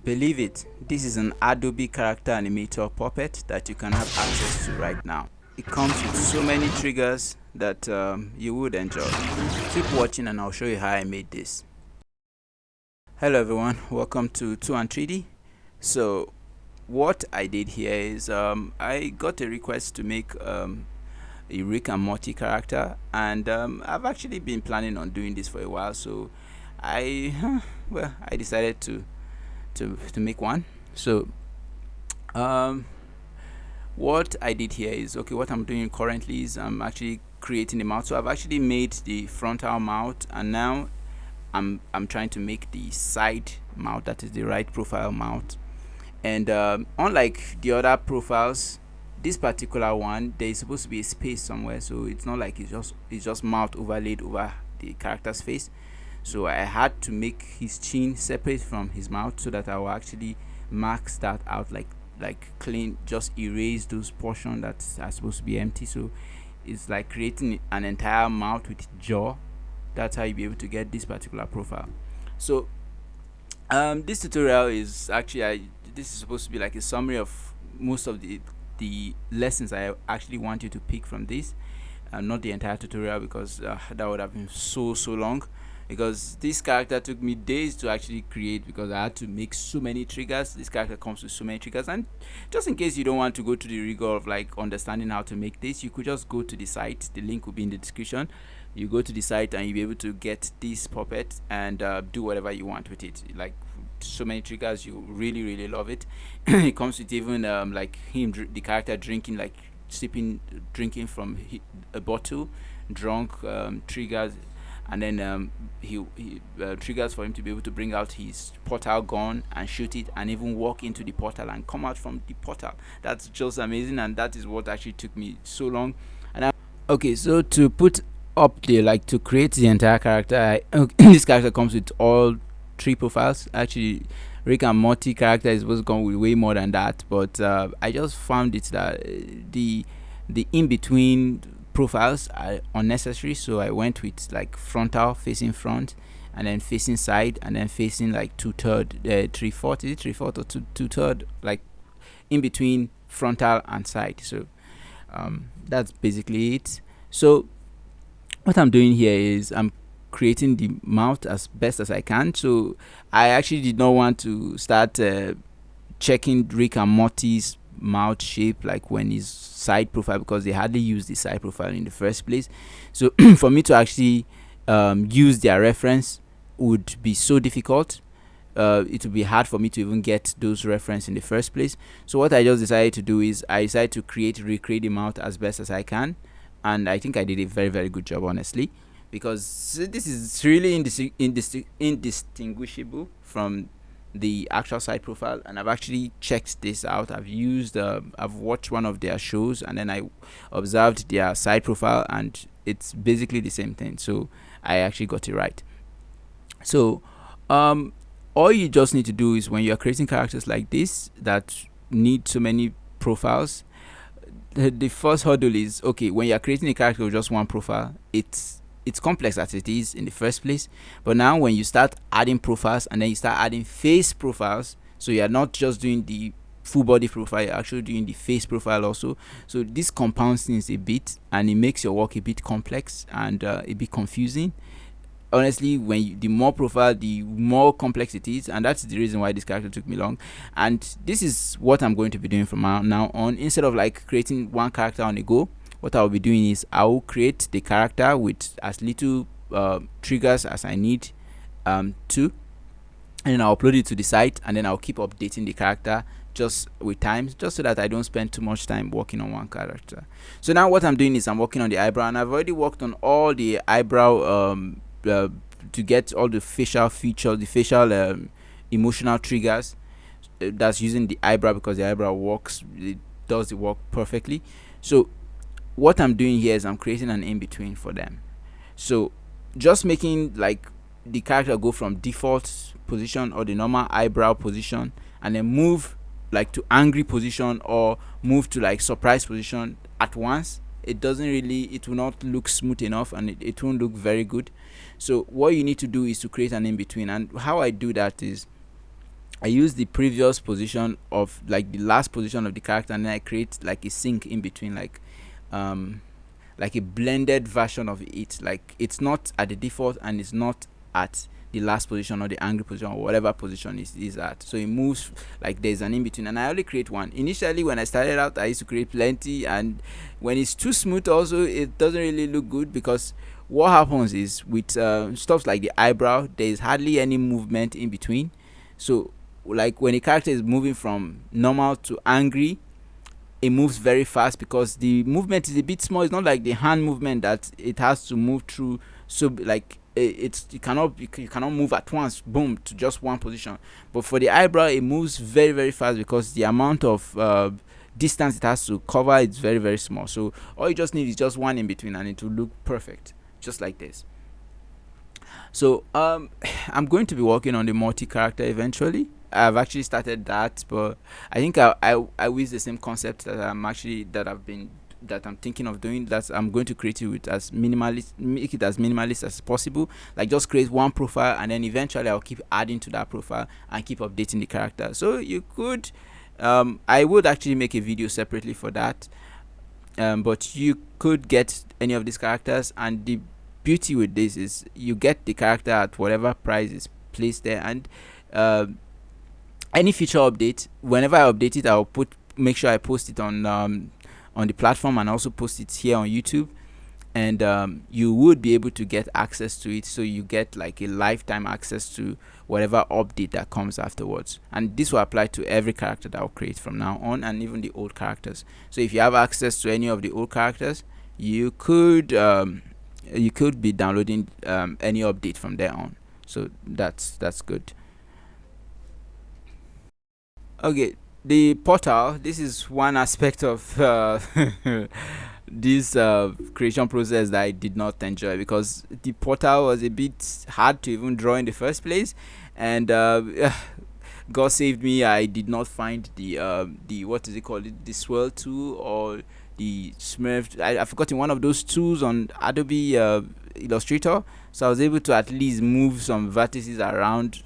Believe it, this is an Adobe character animator puppet that you can have access to right now. It comes with so many triggers that you would enjoy. Keep watching and I'll show you how I made this. Hello everyone, welcome to 2 and 3D. So what I did here is I got a request to make a Rick and Morty character, and I've actually been planning on doing this for a while, so I decided to make one. So what I did here is, okay, what I'm doing currently is I'm actually creating the mouth. So I've actually made the frontal mouth, and now I'm trying to make the side mouth, that is the right profile mouth. And unlike the other profiles, this particular one, there is supposed to be a space somewhere, so it's not like it's just mouth overlaid over the character's face. So I had to make his chin separate from his mouth so that I will actually max that out, like clean, just erase those portions that are supposed to be empty. So it's like creating an entire mouth with jaw. That's how you'll be able to get this particular profile. So this tutorial is actually, this is supposed to be like a summary of most of the lessons I actually want you to pick from this, not the entire tutorial, because that would have been so long, because this character took me days to actually create, because I had to make so many triggers. This character comes with so many triggers, and just in case you don't want to go to the rigor of like understanding how to make this, you could just go to the site. The link will be in the description. You go to the site and you'll be able to get this puppet and do whatever you want with it. Like, so many triggers, you really love it. It comes with even like the character drinking, like sipping, drinking from a bottle, drunk, triggers, and then he triggers for him to be able to bring out his portal gun and shoot it, and even walk into the portal and come out from the portal. That's just amazing, and that is what actually took me so long. And okay, so to put up the, like, to create the entire character, this character comes with all 3 profiles. Actually, Rick and Morty character is supposed to come with way more than that, but I just found it that the in-between profiles are unnecessary, so I went with like frontal, facing front, and then facing side, and then facing like 2/3, 3/4, is it 3/4 or 2/3, like in between frontal and side. So that's basically it. So what I'm doing here is I'm creating the mouth as best as I can. So I actually did not want to start checking Rick and Morty's mouth shape like when his side profile, because they hardly use the side profile in the first place. So for me to actually use their reference would be so difficult. It would be hard for me to even get those reference in the first place. So what I just decided to do is I decided to recreate the mouth as best as I can, and I think I did a very good job, honestly, because this is really indistinguishable from the actual side profile. And I've actually checked this out. I've watched one of their shows, and then I observed their side profile, and it's basically the same thing. So I actually got it right. So all you just need to do is, when you're creating characters like this that need so many profiles, the first hurdle is, okay, when you're creating a character with just one profile, it's complex as it is in the first place. But now when you start adding profiles, and then you start adding face profiles, so you're not just doing the full body profile, you're actually doing the face profile also. So this compounds things a bit, and it makes your work a bit complex and a bit confusing. Honestly, the more profile, the more complex it is, and that's the reason why this character took me long. And this is what I'm going to be doing from now on. Instead of like creating one character on a go, what I'll be doing is I will create the character with as little triggers as I need to, and then I'll upload it to the site, and then I'll keep updating the character just with time, just so that I don't spend too much time working on one character. So now what I'm doing is I'm working on the eyebrow, and I've already worked on all the eyebrow to get all the facial features, the facial emotional triggers. That's using the eyebrow, because the eyebrow it does the work perfectly. So what I'm doing here is I'm creating an in-between for them. So just making like the character go from default position or the normal eyebrow position, and then move like to angry position, or move to like surprise position at once, it will not look smooth enough, and it won't look very good. So what you need to do is to create an in-between. And how I do that is I use the previous position of like the last position of the character, and then I create like a sync in between, um like a blended version of it. Like it's not at the default and it's not at the last position or the angry position or whatever position is at. So it moves like there's an in between, and I only create one. Initially, when I started out, I used to create plenty, and when it's too smooth, also it doesn't really look good, because what happens is with stuff like the eyebrow, there is hardly any movement in between. So like when a character is moving from normal to angry, it moves very fast because the movement is a bit small. It's not like the hand movement that it has to move through. So like it's you cannot move at once, boom, to just one position. But for the eyebrow, it moves very very fast because the amount of distance it has to cover is very very small. So all you just need is just one in between, and it will look perfect, just like this. So I'm going to be working on the multi-character eventually. I've actually started that, but I think I wish the same concept that I'm thinking of doing. That I'm going to create it with as minimalist, make it as minimalist as possible. Like just create one profile, and then eventually I'll keep adding to that profile and keep updating the character. So you could, I would actually make a video separately for that. But you could get any of these characters, and the beauty with this is you get the character at whatever price is placed there. And any future update, whenever I update it, I'll make sure I post it on the platform, and also post it here on YouTube. And you would be able to get access to it, so you get like a lifetime access to whatever update that comes afterwards. And this will apply to every character that I'll create from now on, and even the old characters. So if you have access to any of the old characters, you could be downloading any update from there on. So that's good. Okay, the portal. This is one aspect of this creation process that I did not enjoy, because the portal was a bit hard to even draw in the first place. And God saved me, I did not find the what is it called, the swirl tool or the smurf. I forgot one of those tools on Adobe Illustrator. So I was able to at least move some vertices around,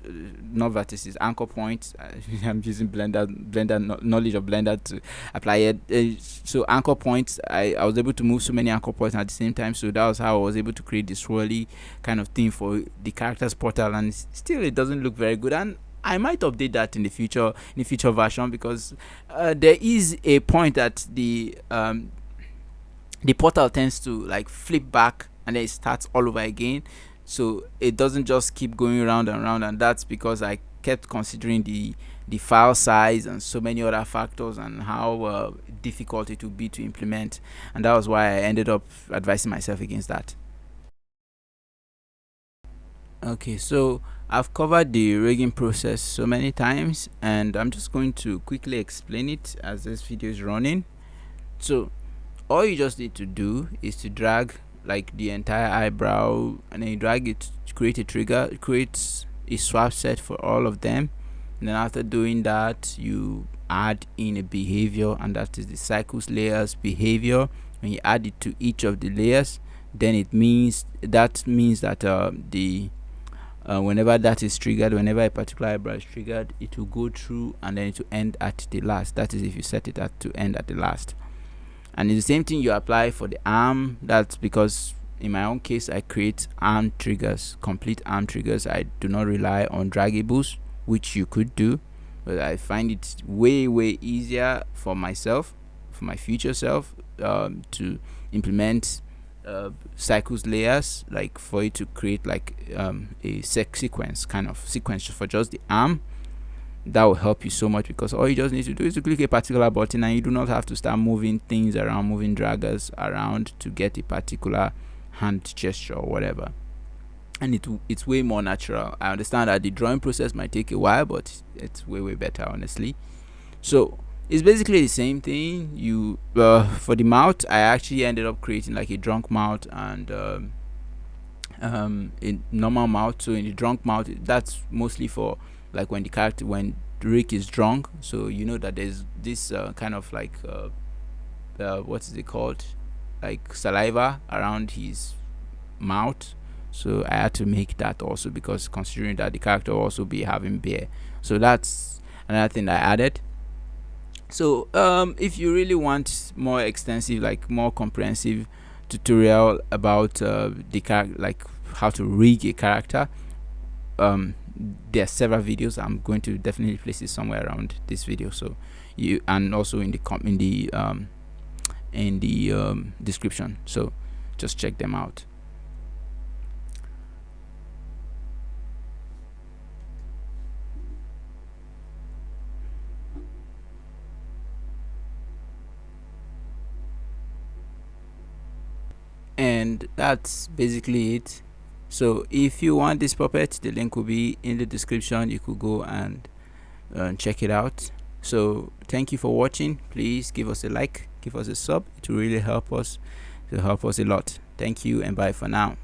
not vertices, anchor points. I'm using Blender knowledge of Blender to apply it. So anchor points, I was able to move so many anchor points at the same time. So that was how I was able to create this swirly kind of thing for the characters portal. And still, it doesn't look very good. And I might update that in the future version, because there is a point that the portal tends to like flip back, and then it starts all over again. So it doesn't just keep going round and round, and that's because I kept considering the file size and so many other factors, and how difficult it would be to implement. And that was why I ended up advising myself against that. Okay, so I've covered the rigging process so many times, and I'm just going to quickly explain it as this video is running. So all you just need to do is to drag like the entire eyebrow, and then you drag it to create a trigger, create a swap set for all of them. And then after doing that, you add in a behavior, and that is the cycles layers behavior. When you add it to each of the layers, then it means that the whenever that is triggered, whenever a particular eyebrow is triggered, it will go through, and then it will end at the last. That is if you set it to end at the last. And it's the same thing you apply for the arm. That's because in my own case, I create arm triggers, complete arm triggers. I do not rely on draggables, which you could do, but I find it way easier for myself, for my future self, to implement cycles layers, like for it to create like a sequence for just the arm. That will help you so much, because all you just need to do is to click a particular button, and you do not have to start moving things around, moving draggers around to get a particular hand gesture or whatever. And it's way more natural. I understand that the drawing process might take a while, but it's way better, honestly. So it's basically the same thing. You for the mouth, I actually ended up creating like a drunk mouth and a normal mouth. So in the drunk mouth, that's mostly for like when Rick is drunk. So you know that there's this kind of like what is it called, like saliva around his mouth. So I had to make that also, because considering that the character will also be having beer So that's another thing that I added. So if you really want more extensive, like more comprehensive tutorial about the character, like how to rig a character, um there are several videos. I'm going to definitely place it somewhere around this video, so you, and also in the description, so just check them out. And that's basically it. So if you want this puppet, the link will be in the description. You could go and check it out. So thank you for watching. Please give us a like, give us a sub. It will really help us. It will help us a lot. Thank you and bye for now.